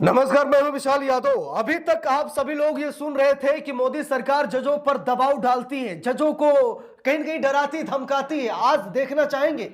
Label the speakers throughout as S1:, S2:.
S1: नमस्कार, मैं हूं विशाल यादव। अभी तक आप सभी लोग ये सुन रहे थे कि मोदी सरकार जजों पर दबाव डालती है, जजों को कहीं न कहीं डराती धमकाती है। आज देखना चाहेंगे,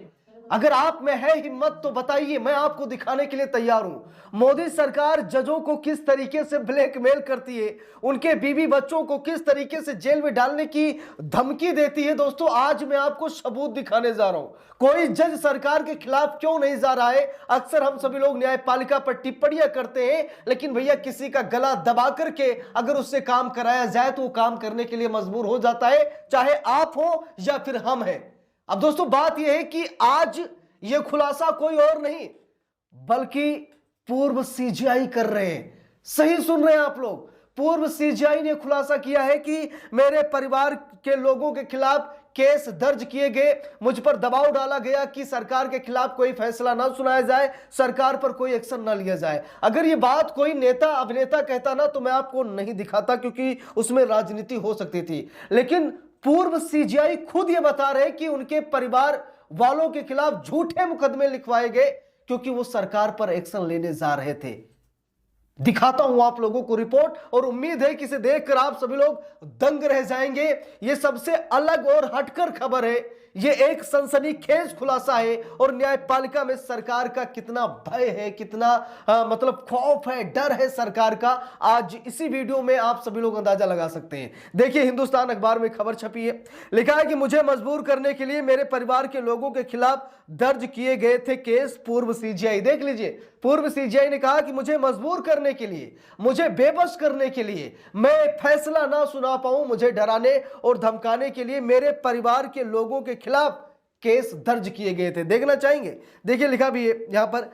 S1: अगर आप में है हिम्मत तो बताइए, मैं आपको दिखाने के लिए तैयार हूं। मोदी सरकार जजों को किस तरीके से ब्लैकमेल करती है, उनके बीवी बच्चों को किस तरीके से जेल में डालने की धमकी देती है। दोस्तों, आज मैं आपको सबूत दिखाने जा रहा हूं। कोई जज सरकार के खिलाफ क्यों नहीं जा रहा है। अक्सर हम सभी लोग न्यायपालिका पर टिप्पणियां करते हैं, लेकिन भैया किसी का गला दबा करके अगर उससे काम कराया जाए तो वो काम करने के लिए मजबूर हो जाता है, चाहे आप हो या फिर हम हैं। अब दोस्तों, बात यह है कि आज यह खुलासा कोई और नहीं बल्कि पूर्व सीजीआई कर रहे हैं। सही सुन रहे हैं आप लोग, पूर्व सीजीआई ने खुलासा किया है कि मेरे परिवार के लोगों के खिलाफ केस दर्ज किए गए, मुझ पर दबाव डाला गया कि सरकार के खिलाफ कोई फैसला ना सुनाया जाए, सरकार पर कोई एक्शन ना लिया जाए। अगर ये बात कोई नेता अभिनेता कहता ना तो मैं आपको नहीं दिखाता, क्योंकि उसमें राजनीति हो सकती थी। लेकिन पूर्व सीजीआई खुद ये बता रहे कि उनके परिवार वालों के खिलाफ झूठे मुकदमे लिखवाए गए क्योंकि वो सरकार पर एक्शन लेने जा रहे थे। दिखाता हूं आप लोगों को रिपोर्ट, और उम्मीद है कि इसे देखकर आप सभी लोग दंग रह जाएंगे। यह सबसे अलग और हटकर खबर है, यह एक सनसनीखेज खुलासा है, और न्यायपालिका में सरकार का कितना भय है, कितना मतलब खौफ है, डर है सरकार का, आज इसी वीडियो में आप सभी लोग अंदाजा लगा सकते हैं। देखिए, हिंदुस्तान अखबार में खबर छपी है, लिखा है कि मुझे मजबूर करने के लिए मेरे परिवार के लोगों के खिलाफ दर्ज किए गए थे केस। पूर्व सीजीआई, देख लीजिए, पूर्व सीजीआई ने कहा कि मुझे मजबूर करने के लिए, मुझे बेबस करने के लिए, मैं फैसला ना सुना पाऊं, मुझे डराने और धमकाने के लिए मेरे परिवार के लोगों के खिलाफ केस दर्ज किए गए थे। देखना चाहेंगे, देखिए लिखा भी है यहां पर,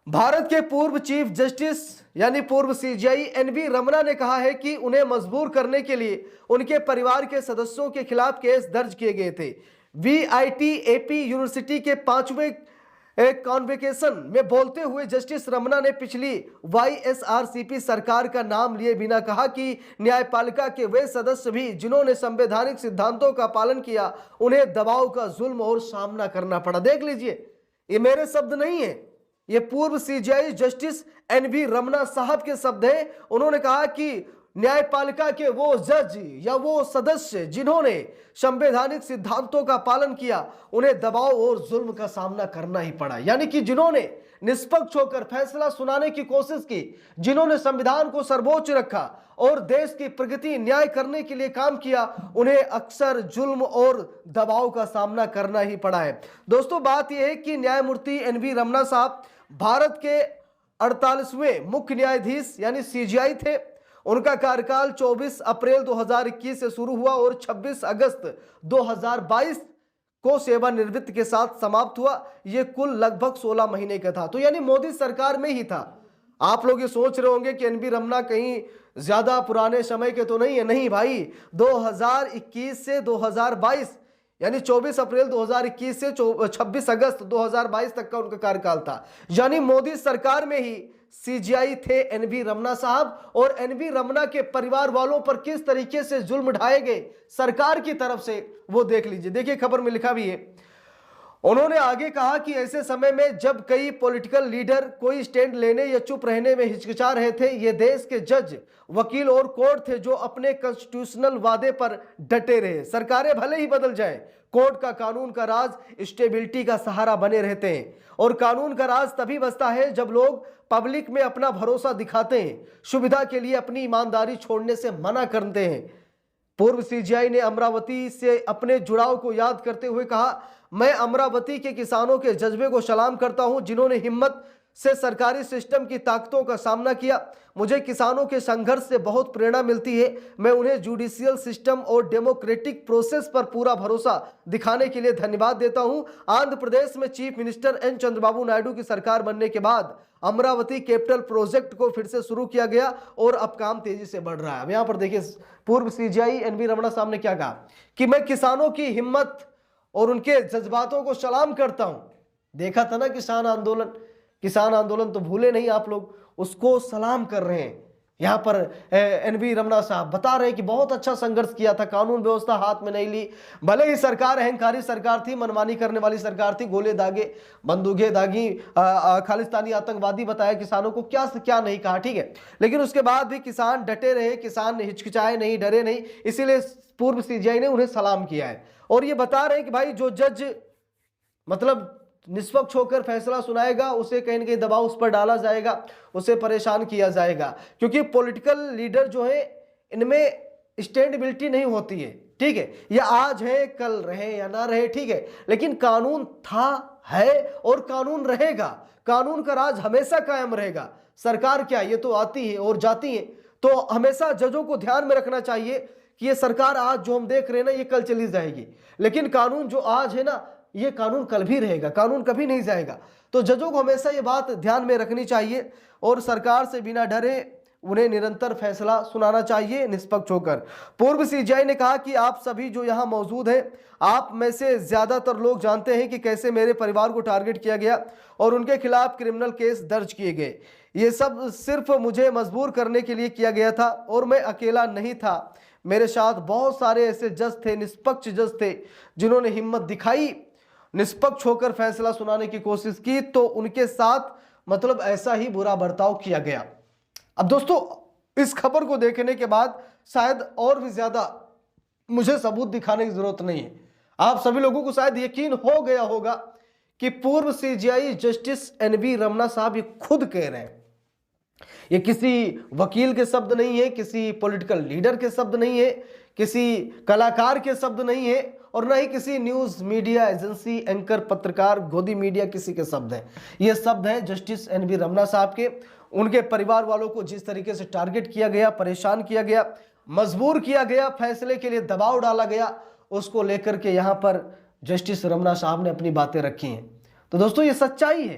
S1: भारत के पूर्व चीफ जस्टिस यानी पूर्व सीजीआई एनवी रमना ने कहा है कि उन्हें मजबूर करने के लिए उनके परिवार के सदस्यों के खिलाफ केस दर्ज किए गए थे। वीआईटी एपी यूनिवर्सिटी के 5वें कॉन्वोकेशन में बोलते हुए जस्टिस रमना ने पिछली वाईएसआरसीपी सरकार का नाम लिए बिना कहा कि न्यायपालिका के वे सदस्य भी जिन्होंने संवैधानिक सिद्धांतों का पालन किया, उन्हें दबाव का जुल्म और सामना करना पड़ा। देख लीजिए, ये मेरे शब्द नहीं है, ये पूर्व सीजीआई जस्टिस एनवी रमना साहब के शब्द हैं। उन्होंने कहा कि न्यायपालिका के वो जज या वो सदस्य जिन्होंने संवैधानिक सिद्धांतों का पालन किया, उन्हें दबाव और जुल्म का सामना करना ही पड़ा। यानी कि जिन्होंने निष्पक्ष होकर फैसला सुनाने की कोशिश की, जिन्होंने संविधान को सर्वोच्च रखा और देश की प्रगति न्याय करने के लिए काम किया, उन्हें अक्सर जुल्म और दबाव का सामना करना ही पड़ा है। दोस्तों, बात यह है कि न्यायमूर्ति एनवी रमना साहब भारत के 48वें मुख्य न्यायाधीश यानी सीजीआई थे। उनका कार्यकाल 24 अप्रैल 2021 से शुरू हुआ और 26 अगस्त 2022 को सेवानिवृत्ति के साथ समाप्त हुआ। यह कुल लगभग 16 महीने का था, तो यानी मोदी सरकार में ही था। आप लोग ये सोच रहे होंगे कि एनवी रमना कहीं ज्यादा पुराने समय के तो नहीं है। नहीं भाई, 2021 से 2022 यानी 24 अप्रैल 2021 से 26 अगस्त 2022 तक का उनका कार्यकाल था। यानी मोदी सरकार में ही सीजीआई थे एनवी रमना साहब, और एनवी रमना के परिवार वालों पर किस तरीके से जुल्म ढाए गए सरकार की तरफ से, वो देख लीजिए। देखिए, खबर में लिखा भी है, उन्होंने आगे कहा कि ऐसे समय में जब कई पॉलिटिकल लीडर कोई स्टैंड लेने या चुप रहने में हिचकिचा रहे थे, ये देश के जज, वकील और कोर्ट थे जो अपने कॉन्स्टिट्यूशनल वादे पर डटे रहे। सरकारें भले ही बदल जाएं, कोर्ट का कानून का राज स्टेबिलिटी का सहारा बने रहते हैं, और कानून का राज तभी बचता है जब लोग पब्लिक में अपना भरोसा दिखाते हैं, सुविधा के लिए अपनी ईमानदारी छोड़ने से मना करते हैं। पूर्व सीजीआई ने अमरावती से अपने जुड़ाव को याद करते हुए कहा, मैं अमरावती के किसानों के जज्बे को सलाम करता हूं जिन्होंने हिम्मत से सरकारी सिस्टम की ताकतों का सामना किया। मुझे किसानों के संघर्ष से बहुत प्रेरणा मिलती है। मैं उन्हें जुडिशियल सिस्टम और डेमोक्रेटिक प्रोसेस पर पूरा भरोसा दिखाने के लिए धन्यवाद देता हूं। आंध्र प्रदेश में chief minister N Chandrababu Naidu की सरकार बनने के बाद अमरावती कैपिटल प्रोजेक्ट को फिर से शुरू किया गया और अब काम तेजी से बढ़ रहा है। अब यहां पर देखिए, पूर्व सीजीआई एनवी रमना साहब ने क्या कहा कि मैं किसानों की हिम्मत और उनके जज्बातों को सलाम करता हूं। देखा था ना किसान आंदोलन तो भूले नहीं आप लोग, उसको सलाम कर रहे हैं। यहाँ पर एनवी रमना साहब बता रहे हैं कि बहुत अच्छा संघर्ष किया था, कानून व्यवस्था हाथ में नहीं ली। भले ही सरकार अहंकारी सरकार थी, मनमानी करने वाली सरकार थी, गोले दागे, बंदूकें दागी, खालिस्तानी आतंकवादी बताया किसानों को, क्या से क्या नहीं कहा, ठीक है। लेकिन उसके बाद भी किसान डटे रहे, किसान हिचकिचाए नहीं, डरे नहीं, इसीलिए पूर्व सीजीआई ने उन्हें सलाम किया है। और ये बता रहे हैं कि भाई जो जज मतलब निष्पक्ष होकर फैसला सुनाएगा उसे कहीं ना कहीं दबाव उस पर डाला जाएगा, उसे परेशान किया जाएगा, क्योंकि पॉलिटिकल लीडर जो है इनमें स्टैंडेबिलिटी नहीं होती है, ठीक है। ये आज है, कल रहे या ना रहे, ठीक है, लेकिन कानून था, है और कानून रहेगा। कानून का राज हमेशा कायम रहेगा। सरकार क्या, ये तो आती है और जाती है, तो हमेशा जजों को ध्यान में रखना चाहिए कि ये सरकार आज जो हम देख रहे हैं ना, ये कल चली जाएगी, लेकिन कानून जो आज है ना, ये कानून कल भी रहेगा, कानून कभी नहीं जाएगा। तो जजों को हमेशा ये बात ध्यान में रखनी चाहिए और सरकार से बिना डरे उन्हें निरंतर फैसला सुनाना चाहिए निष्पक्ष होकर। पूर्व सीजीआई ने कहा कि आप सभी जो यहाँ मौजूद हैं, आप में से ज्यादातर लोग जानते हैं कि कैसे मेरे परिवार को टारगेट किया गया और उनके खिलाफ क्रिमिनल केस दर्ज किए गए। ये सब सिर्फ मुझे मजबूर करने के लिए किया गया था और मैं अकेला नहीं था, मेरे साथ बहुत सारे ऐसे जज थे, निष्पक्ष जज थे, जिन्होंने हिम्मत दिखाई, निष्पक्ष होकर फैसला सुनाने की कोशिश की, तो उनके साथ मतलब ऐसा ही बुरा बर्ताव किया गया। अब दोस्तों, इस खबर को देखने के बाद शायद और भी ज्यादा मुझे सबूत दिखाने की जरूरत नहीं है। आप सभी लोगों को शायद यकीन हो गया होगा कि पूर्व सीजीआई जस्टिस एनवी रमना साहब ये खुद कह रहे हैं। ये किसी वकील के शब्द नहीं है, किसी पॉलिटिकल लीडर के शब्द नहीं है, किसी कलाकार के शब्द नहीं है, और न ही किसी न्यूज मीडिया एजेंसी, एंकर, पत्रकार, गोदी मीडिया किसी के शब्द हैं। ये शब्द हैं जस्टिस एनवी रमना साहब के। उनके परिवार वालों को जिस तरीके से टारगेट किया गया, परेशान किया गया, मजबूर किया गया, फैसले के लिए दबाव डाला गया, उसको लेकर के यहाँ पर जस्टिस रमना साहब ने अपनी बातें रखी हैं। तो दोस्तों, ये सच्चाई है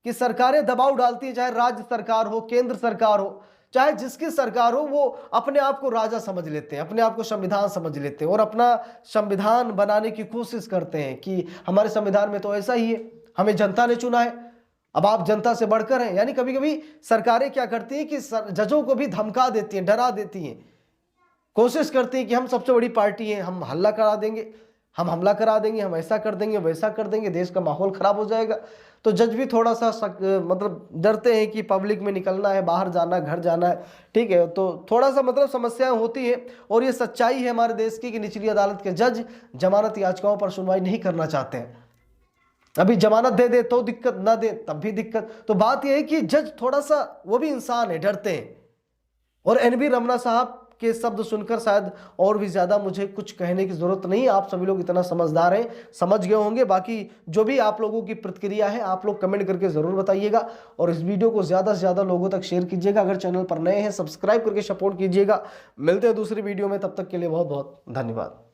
S1: कि सरकारें दबाव डालती है, चाहे राज्य सरकार हो, केंद्र सरकार हो, चाहे जिसकी सरकार हो, वो अपने आप को राजा समझ लेते हैं, अपने आप को संविधान समझ लेते हैं और अपना संविधान बनाने की कोशिश करते हैं कि हमारे संविधान में तो ऐसा ही है, हमें जनता ने चुना है, अब आप जनता से बढ़कर हैं। यानी कभी कभी सरकारें क्या करती हैं कि जजों को भी धमका देती हैं, डरा देती हैं, कोशिश करती हैं कि हम सबसे बड़ी पार्टी हैं, हम हल्ला करा देंगे, हम हमला करा देंगे, हम ऐसा कर देंगे, वैसा कर देंगे, देश का माहौल खराब हो जाएगा। तो जज भी थोड़ा सा मतलब डरते हैं कि पब्लिक में निकलना है, बाहर जाना, घर जाना है, ठीक है। तो थोड़ा सा मतलब समस्याएं होती है और ये सच्चाई है हमारे देश की कि निचली अदालत के जज जमानत याचिकाओं पर सुनवाई नहीं करना चाहते हैं। अभी जमानत दे दे तो दिक्कत, ना दे तब भी दिक्कत। तो बात यह है कि जज थोड़ा सा वो भी इंसान है, डरते हैं। और एनवी रमना साहब के शब्द सुनकर शायद और भी ज्यादा मुझे कुछ कहने की जरूरत नहीं। आप सभी लोग इतना समझदार हैं, समझ गए होंगे। बाकी जो भी आप लोगों की प्रतिक्रिया है आप लोग कमेंट करके जरूर बताइएगा और इस वीडियो को ज्यादा से ज्यादा लोगों तक शेयर कीजिएगा। अगर चैनल पर नए हैं सब्सक्राइब करके सपोर्ट कीजिएगा। मिलते हैं दूसरी वीडियो में, तब तक के लिए बहुत बहुत धन्यवाद।